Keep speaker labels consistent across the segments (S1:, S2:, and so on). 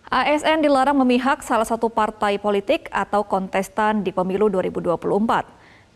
S1: ASN dilarang memihak salah satu partai politik atau kontestan di pemilu 2024.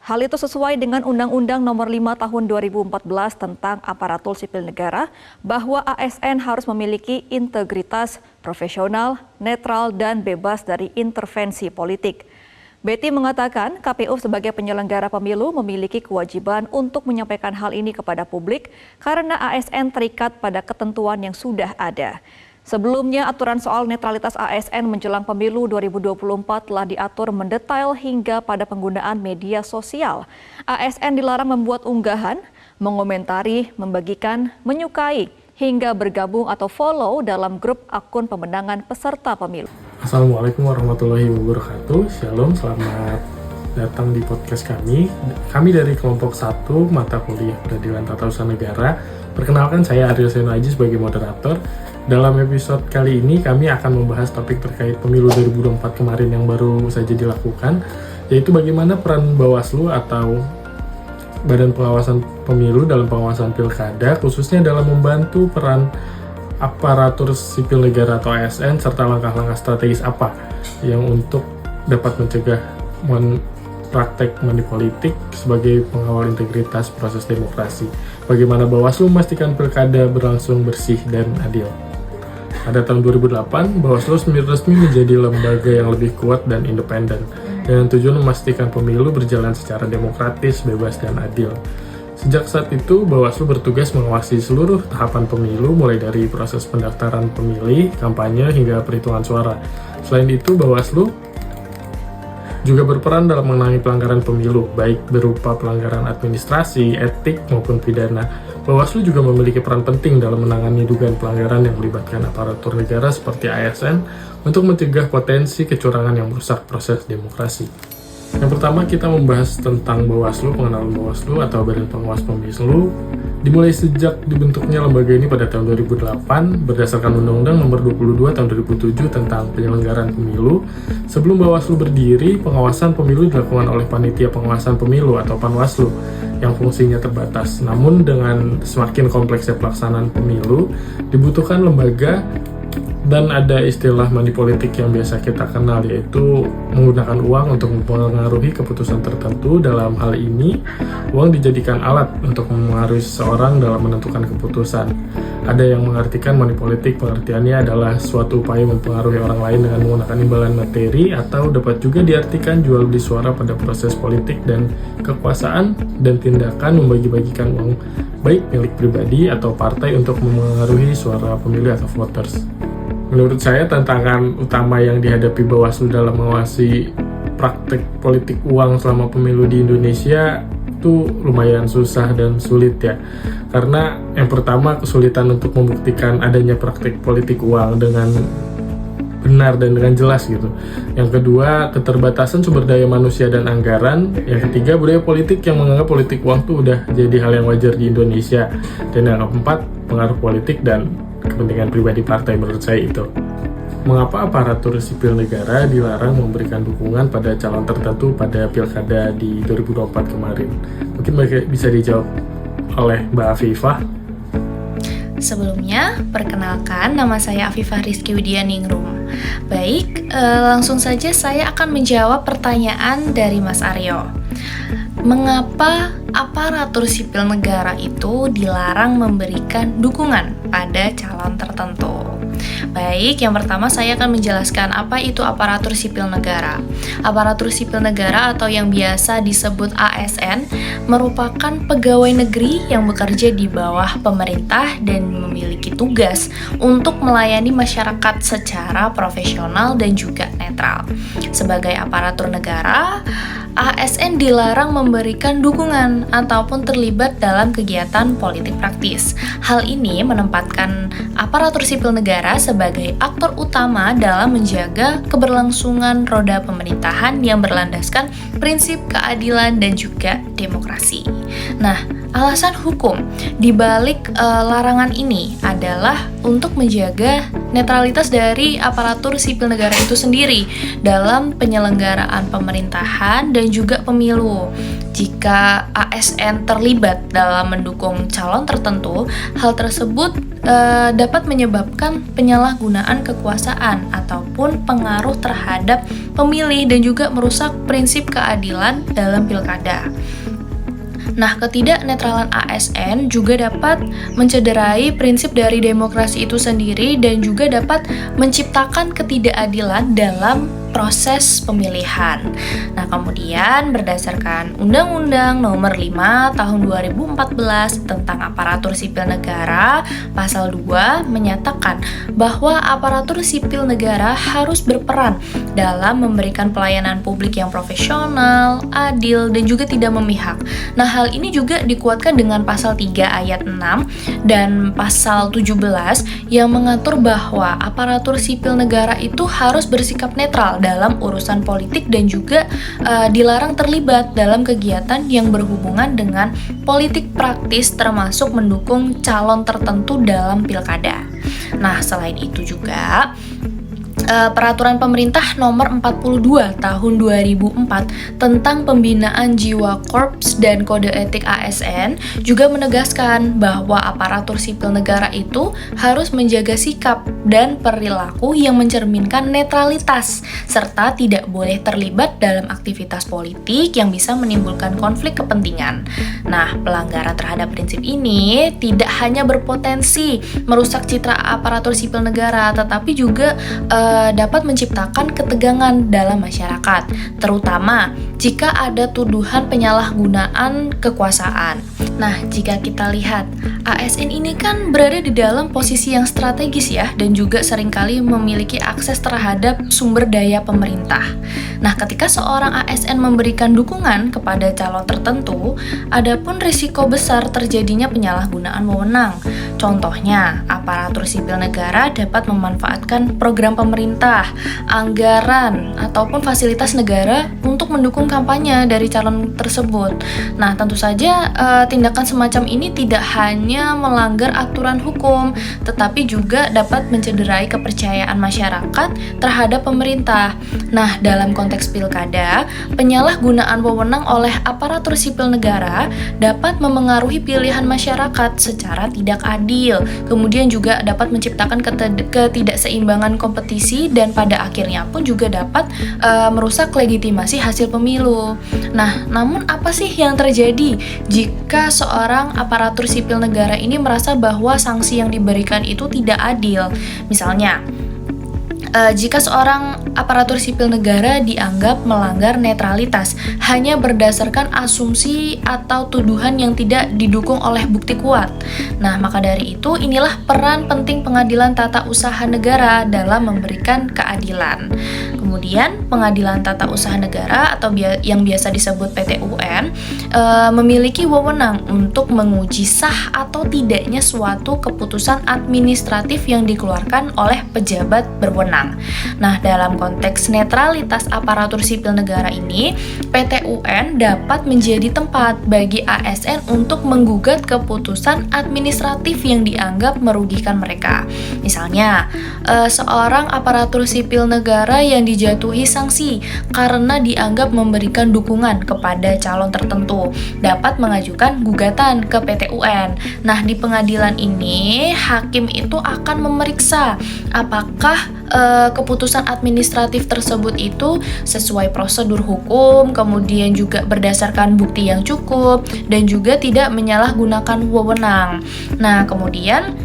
S1: Hal itu sesuai dengan Undang-Undang Nomor 5 Tahun 2014 tentang Aparatur Sipil Negara bahwa ASN harus memiliki integritas, profesional, netral, dan bebas dari intervensi politik. Betty mengatakan KPU sebagai penyelenggara pemilu memiliki kewajiban untuk menyampaikan hal ini kepada publik karena ASN terikat pada ketentuan yang sudah ada. Sebelumnya, aturan soal netralitas ASN menjelang pemilu 2024 telah diatur mendetail hingga pada penggunaan media sosial. ASN dilarang membuat unggahan, mengomentari, membagikan, menyukai, hingga bergabung atau follow dalam grup akun pemenangan peserta pemilu.
S2: Assalamualaikum warahmatullahi wabarakatuh. Shalom, selamat datang di podcast kami. Kami dari kelompok 1 mata kuliah Peradilan Tata Usaha Negara. Perkenalkan, saya Ariel Senoaji sebagai moderator. Dalam episode kali ini kami akan membahas topik terkait pemilu 2024 kemarin yang baru saja dilakukan, yaitu bagaimana peran Bawaslu atau Badan Pengawasan Pemilu dalam pengawasan pilkada, khususnya dalam membantu peran aparatur sipil negara atau ASN, serta langkah-langkah strategis apa yang untuk dapat mencegah praktek money politik sebagai pengawal integritas proses demokrasi. Bagaimana Bawaslu memastikan pilkada berlangsung bersih dan adil. Pada tahun 2008, Bawaslu resmi menjadi lembaga yang lebih kuat dan independen, dengan tujuan memastikan pemilu berjalan secara demokratis, bebas, dan adil. Sejak saat itu, Bawaslu bertugas mengawasi seluruh tahapan pemilu, mulai dari proses pendaftaran pemilih, kampanye, hingga perhitungan suara. Selain itu, Bawaslu juga berperan dalam menangani pelanggaran pemilu, baik berupa pelanggaran administrasi, etik, maupun pidana. Bawaslu juga memiliki peran penting dalam menangani dugaan pelanggaran yang melibatkan aparatur negara seperti ASN untuk mencegah potensi kecurangan yang merusak proses demokrasi. Yang pertama, kita membahas tentang Bawaslu, pengenalan Bawaslu atau Badan Pengawas Pemilu. Dimulai sejak dibentuknya lembaga ini pada tahun 2008 berdasarkan Undang-Undang Nomor 22 Tahun 2007 tentang penyelenggaraan pemilu. Sebelum Bawaslu berdiri, pengawasan pemilu dilakukan oleh Panitia Pengawasan Pemilu atau Panwaslu yang fungsinya terbatas. Namun dengan semakin kompleksnya pelaksanaan pemilu, dibutuhkan lembaga dan ada istilah money politik yang biasa kita kenal, yaitu menggunakan uang untuk mempengaruhi keputusan tertentu. Dalam hal ini, uang dijadikan alat untuk mempengaruhi seseorang dalam menentukan keputusan. Ada yang mengartikan money politik, pengertiannya adalah suatu upaya mempengaruhi orang lain dengan menggunakan imbalan materi, atau dapat juga diartikan jual beli suara pada proses politik dan kekuasaan, dan tindakan membagi-bagikan uang baik milik pribadi atau partai untuk mempengaruhi suara pemilih atau voters. Menurut saya, tantangan utama yang dihadapi Bawaslu dalam mengawasi praktek politik uang selama pemilu di Indonesia itu lumayan susah dan sulit ya. Karena yang pertama, kesulitan untuk membuktikan adanya praktek politik uang dengan benar dan dengan jelas gitu. Yang kedua, keterbatasan sumber daya manusia dan anggaran. Yang ketiga, budaya politik yang menganggap politik uang itu udah jadi hal yang wajar di Indonesia. Dan yang keempat, pengaruh politik dan kepentingan pribadi partai. Menurut saya itu. Mengapa aparatur sipil negara dilarang memberikan dukungan pada calon tertentu pada pilkada di 2024 kemarin? Mungkin bisa dijawab oleh Mbak Afifah.
S3: Sebelumnya, perkenalkan, nama saya Afifah Rizky Widianingrum. Baik, langsung saja saya akan menjawab pertanyaan dari Mas Aryo. Mengapa aparatur sipil negara itu dilarang memberikan dukungan pada calon tertentu? Baik, yang pertama saya akan menjelaskan apa itu aparatur sipil negara. Aparatur sipil negara atau yang biasa disebut ASN merupakan pegawai negeri yang bekerja di bawah pemerintah dan memiliki tugas untuk melayani masyarakat secara profesional dan juga netral. Sebagai aparatur negara, ASN dilarang memberikan dukungan ataupun terlibat dalam kegiatan politik praktis. Hal ini menempatkan aparatur sipil negara sebagai aktor utama dalam menjaga keberlangsungan roda pemerintahan yang berlandaskan prinsip keadilan dan juga demokrasi. Nah, alasan hukum di balik larangan ini adalah untuk menjaga netralitas dari aparatur sipil negara itu sendiri dalam penyelenggaraan pemerintahan dan juga pemilu. jika ASN terlibat dalam mendukung calon tertentu, hal tersebut dapat menyebabkan penyalahgunaan kekuasaan ataupun pengaruh terhadap pemilih dan juga merusak prinsip keadilan dalam pilkada. Nah, ketidaknetralan ASN juga dapat mencederai prinsip dari demokrasi itu sendiri dan juga dapat menciptakan ketidakadilan dalam proses pemilihan. Nah, kemudian berdasarkan Undang-Undang Nomor 5 Tahun 2014 tentang Aparatur Sipil Negara, Pasal 2 menyatakan bahwa aparatur sipil negara harus berperan dalam memberikan pelayanan publik yang profesional, adil, dan juga tidak memihak. Nah, hal ini juga dikuatkan dengan Pasal 3 ayat 6 dan Pasal 17 yang mengatur bahwa aparatur sipil negara itu harus bersikap netral dalam urusan politik dan juga dilarang terlibat dalam kegiatan yang berhubungan dengan politik praktis termasuk mendukung calon tertentu dalam pilkada. Nah, selain itu juga Peraturan Pemerintah Nomor 42 Tahun 2004 tentang Pembinaan Jiwa Korps dan Kode Etik ASN juga menegaskan bahwa aparatur sipil negara itu harus menjaga sikap dan perilaku yang mencerminkan netralitas serta tidak boleh terlibat dalam aktivitas politik yang bisa menimbulkan konflik kepentingan. Nah, pelanggaran terhadap prinsip ini tidak hanya berpotensi merusak citra aparatur sipil negara, tetapi juga dapat menciptakan ketegangan dalam masyarakat, terutama jika ada tuduhan penyalahgunaan kekuasaan. Nah, jika kita lihat, ASN ini kan berada di dalam posisi yang strategis ya, dan juga seringkali memiliki akses terhadap sumber daya pemerintah. Nah, ketika seorang ASN memberikan dukungan kepada calon tertentu, adapun risiko besar terjadinya penyalahgunaan wewenang. Contohnya, aparatur sipil negara dapat memanfaatkan program pemerintah, anggaran, ataupun fasilitas negara untuk mendukung kampanye dari calon tersebut. Nah, tentu saja tindakan semacam ini tidak hanya melanggar aturan hukum, tetapi juga dapat mencederai kepercayaan masyarakat terhadap pemerintah. Nah, dalam konteks pilkada, penyalahgunaan wewenang oleh aparatur sipil negara dapat memengaruhi pilihan masyarakat secara tidak adil, kemudian juga dapat menciptakan ketidakseimbangan kompetisi dan pada akhirnya pun juga dapat merusak legitimasi hasil pemilu. Nah, namun apa sih yang terjadi jika seorang aparatur sipil negara ini merasa bahwa sanksi yang diberikan itu tidak adil? Misalnya, jika seorang aparatur sipil negara dianggap melanggar netralitas hanya berdasarkan asumsi atau tuduhan yang tidak didukung oleh bukti kuat. Nah, maka dari itu inilah peran penting pengadilan tata usaha negara dalam memberikan keadilan. Kemudian, pengadilan tata usaha negara atau yang biasa disebut PT-UN memiliki wewenang untuk menguji sah atau tidaknya suatu keputusan administratif yang dikeluarkan oleh pejabat berwenang. Nah, dalam konteks netralitas aparatur sipil negara ini, PT-UN dapat menjadi tempat bagi ASN untuk menggugat keputusan administratif yang dianggap merugikan mereka. Misalnya, seorang aparatur sipil negara yang dijatuhi sanksi karena dianggap memberikan dukungan kepada calon tertentu dapat mengajukan gugatan ke PT-UN. Nah, di pengadilan ini, hakim itu akan memeriksa apakah keputusan administratif tersebut itu sesuai prosedur hukum, kemudian juga berdasarkan bukti yang cukup, dan juga tidak menyalahgunakan wewenang. Nah, kemudian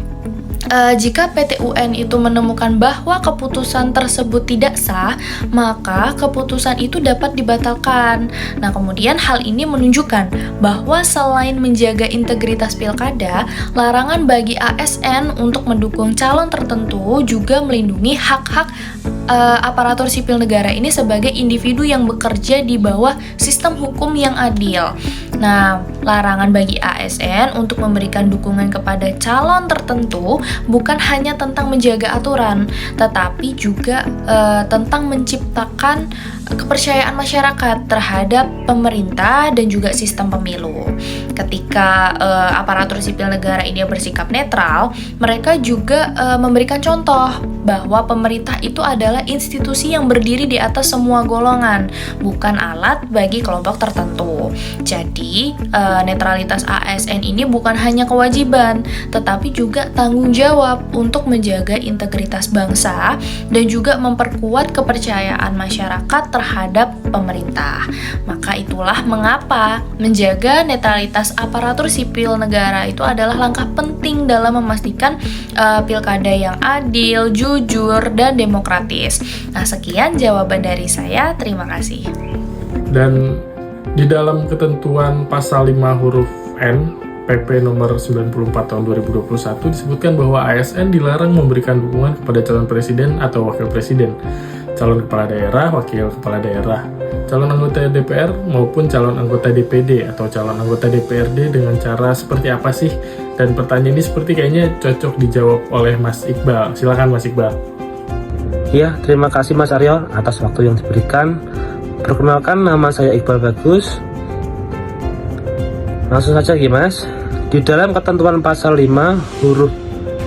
S3: jika PT-UN itu menemukan bahwa keputusan tersebut tidak sah, maka keputusan itu dapat dibatalkan. Nah, kemudian hal ini menunjukkan bahwa selain menjaga integritas pilkada, larangan bagi ASN untuk mendukung calon tertentu juga melindungi hak-hak aparatur sipil negara ini sebagai individu yang bekerja di bawah sistem hukum yang adil. Nah, larangan bagi ASN untuk memberikan dukungan kepada calon tertentu bukan hanya tentang menjaga aturan, tetapi juga tentang menciptakan merupakan kepercayaan masyarakat terhadap pemerintah dan juga sistem pemilu. Ketika aparatur sipil negara ini bersikap netral, mereka juga memberikan contoh bahwa pemerintah itu adalah institusi yang berdiri di atas semua golongan, bukan alat bagi kelompok tertentu. Jadi, netralitas ASN ini bukan hanya kewajiban, tetapi juga tanggung jawab untuk menjaga integritas bangsa dan juga memperkuat kepercayaan masyarakat terhadap pemerintah. Maka itulah mengapa menjaga netralitas aparatur sipil negara itu adalah langkah penting dalam memastikan pilkada yang adil, jujur, dan demokratis. Nah, sekian jawaban dari saya. Terima kasih.
S2: Dan di dalam ketentuan pasal 5 huruf N PP nomor 94 tahun 2021 disebutkan bahwa ASN dilarang memberikan dukungan kepada calon presiden atau wakil presiden, calon kepala daerah, wakil kepala daerah, calon anggota DPR maupun calon anggota DPD atau calon anggota DPRD dengan cara seperti apa sih? Dan pertanyaan ini seperti kayaknya cocok dijawab oleh Mas Iqbal. Silakan Mas Iqbal.
S4: Ya, terima kasih Mas Aryo atas waktu yang diberikan. Perkenalkan, nama saya Iqbal Bagus. Langsung saja Mas. Di dalam ketentuan pasal 5 huruf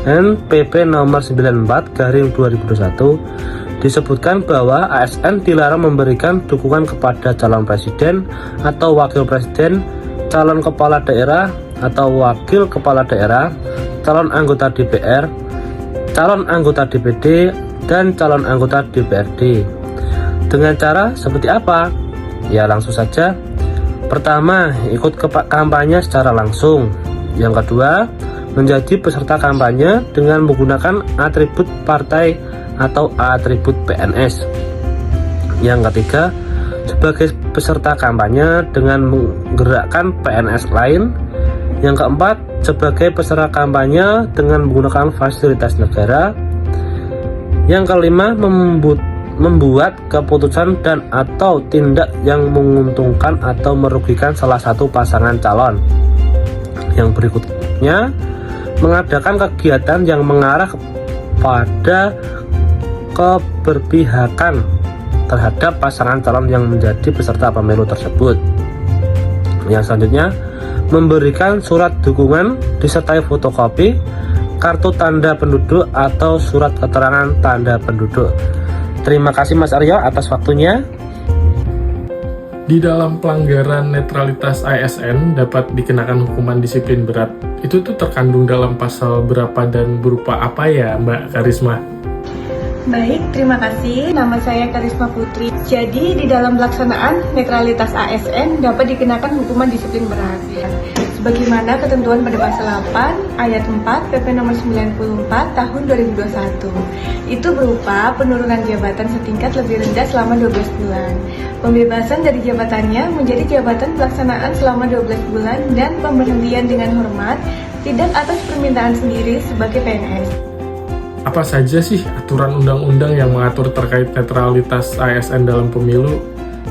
S4: N PP nomor 94/2021 disebutkan bahwa ASN dilarang memberikan dukungan kepada calon presiden atau wakil presiden, calon kepala daerah atau wakil kepala daerah, calon anggota DPR, calon anggota DPD, dan calon anggota DPRD. Dengan cara seperti apa? Ya, langsung saja. Pertama, ikut kampanye secara langsung. Yang kedua, menjadi peserta kampanye dengan menggunakan atribut partai atau atribut PNS. Yang ketiga, sebagai peserta kampanye dengan menggerakkan PNS lain. Yang keempat, sebagai peserta kampanye dengan menggunakan fasilitas negara. Yang kelima, membuat keputusan dan atau tindak yang menguntungkan atau merugikan salah satu pasangan calon. Yang berikutnya, mengadakan kegiatan yang mengarah kepada keberpihakan terhadap pasangan calon yang menjadi peserta pemilu tersebut. Yang selanjutnya, memberikan surat dukungan disertai fotokopi, kartu tanda penduduk atau surat keterangan tanda penduduk. Terima kasih Mas Aryo atas waktunya.
S2: Di dalam pelanggaran netralitas ASN dapat dikenakan hukuman disiplin berat. Itu tuh terkandung dalam pasal berapa dan berupa apa ya Mbak Karisma?
S5: Baik, terima kasih. Nama saya Karisma Putri. Jadi di dalam pelaksanaan netralitas ASN dapat dikenakan hukuman disiplin berat. Sebagaimana ketentuan pada pasal 8 ayat 4 PP nomor 94 tahun 2021. Itu berupa penurunan jabatan setingkat lebih rendah selama 12 bulan, pembebasan dari jabatannya menjadi jabatan pelaksanaan selama 12 bulan, dan pemberhentian dengan hormat tidak atas permintaan sendiri sebagai PNS.
S2: Apa saja sih aturan undang-undang yang mengatur terkait netralitas ASN dalam pemilu?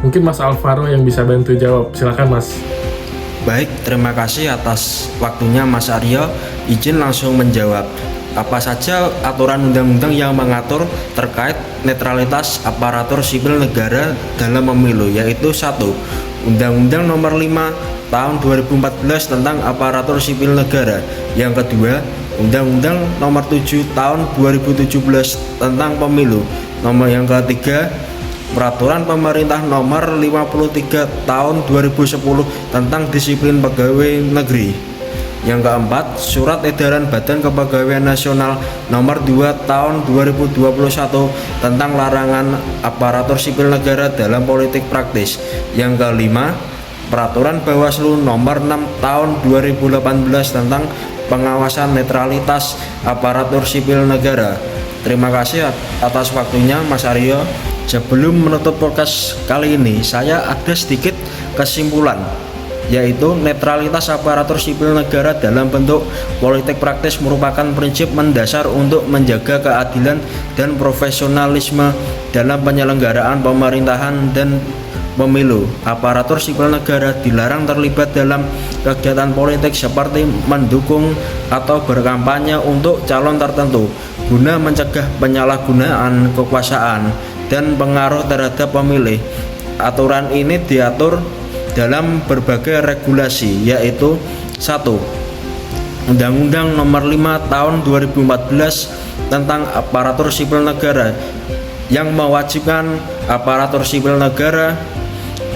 S2: Mungkin Mas Alvaro yang bisa bantu jawab. Silakan Mas.
S6: Baik, terima kasih atas waktunya Mas Aryo. Izin langsung menjawab. Apa saja aturan undang-undang yang mengatur terkait netralitas aparatur sipil negara dalam pemilu, yaitu 1. Undang-Undang Nomor 5 Tahun 2014 tentang aparatur sipil negara. Yang kedua, Undang-Undang Nomor 7 Tahun 2017 tentang pemilu. Yang ketiga, Peraturan Pemerintah Nomor 53 Tahun 2010 tentang disiplin pegawai negeri. Yang keempat, Surat Edaran Badan Kepegawaian Nasional Nomor 2 Tahun 2021 tentang larangan aparatur sipil negara dalam politik praktis. Yang kelima, Peraturan Bawaslu Nomor 6 Tahun 2018 tentang pengawasan netralitas aparatur sipil negara. Terima kasih atas waktunya Mas Aryo. Sebelum menutup podcast kali ini, saya ada sedikit kesimpulan, yaitu netralitas aparatur sipil negara dalam bentuk politik praktis merupakan prinsip mendasar untuk menjaga keadilan dan profesionalisme dalam penyelenggaraan pemerintahan dan pemilu. Aparatur sipil negara dilarang terlibat dalam kegiatan politik seperti mendukung atau berkampanye untuk calon tertentu guna mencegah penyalahgunaan kekuasaan. dan pengaruh terhadap pemilih. Aturan ini diatur dalam berbagai regulasi, yaitu 1. Undang-Undang Nomor 5 Tahun 2014 tentang aparatur sipil negara yang mewajibkan aparatur sipil negara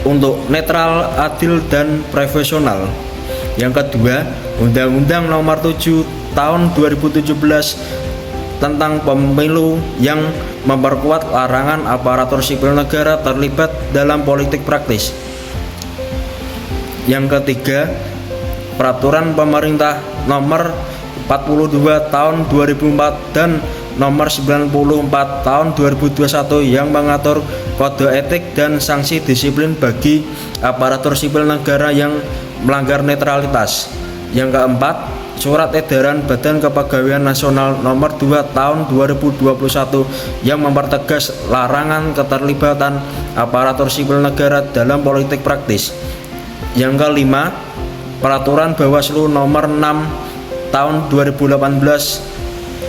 S6: untuk netral, adil, dan profesional. Yang kedua, Undang-Undang Nomor 7 Tahun 2017 tentang pemilu yang memperkuat larangan aparatur sipil negara terlibat dalam politik praktis. Yang ketiga, Peraturan Pemerintah Nomor 42 Tahun 2004 dan Nomor 94 Tahun 2021 yang mengatur kode etik dan sanksi disiplin bagi aparatur sipil negara yang melanggar netralitas. Yang keempat, Surat Edaran Badan Kepegawaian Nasional Nomor 2 Tahun 2021 yang mempertegas larangan keterlibatan aparatur sipil negara dalam politik praktis. Yang kelima, Peraturan Bawaslu Nomor 6 Tahun 2018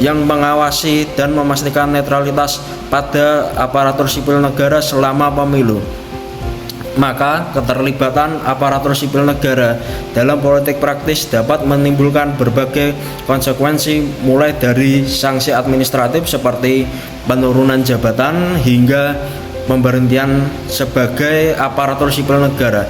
S6: yang mengawasi dan memastikan netralitas pada aparatur sipil negara selama pemilu. Maka keterlibatan aparatur sipil negara dalam politik praktis dapat menimbulkan berbagai konsekuensi, mulai dari sanksi administratif seperti penurunan jabatan hingga pemberhentian sebagai aparatur sipil negara.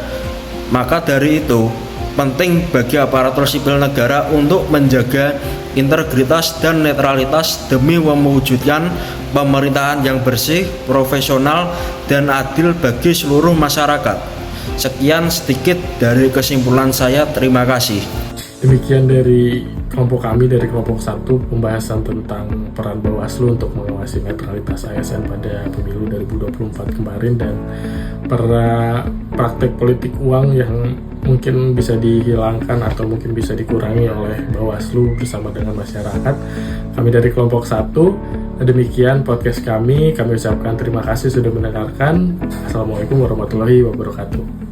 S6: Maka dari itu penting bagi aparatur sipil negara untuk menjaga integritas dan netralitas demi mewujudkan pemerintahan yang bersih, profesional, dan adil bagi seluruh masyarakat. Sekian sedikit dari kesimpulan saya, terima kasih.
S2: Demikian dari kelompok kami, dari kelompok 1, pembahasan tentang peran Bawaslu untuk mengawasi netralitas ASN pada pemilu 2024 kemarin dan para praktek politik uang yang mungkin bisa dihilangkan atau mungkin bisa dikurangi oleh Bawaslu bersama dengan masyarakat. Kami dari kelompok 1, demikian podcast kami ucapkan terima kasih sudah mendengarkan. Assalamualaikum warahmatullahi wabarakatuh.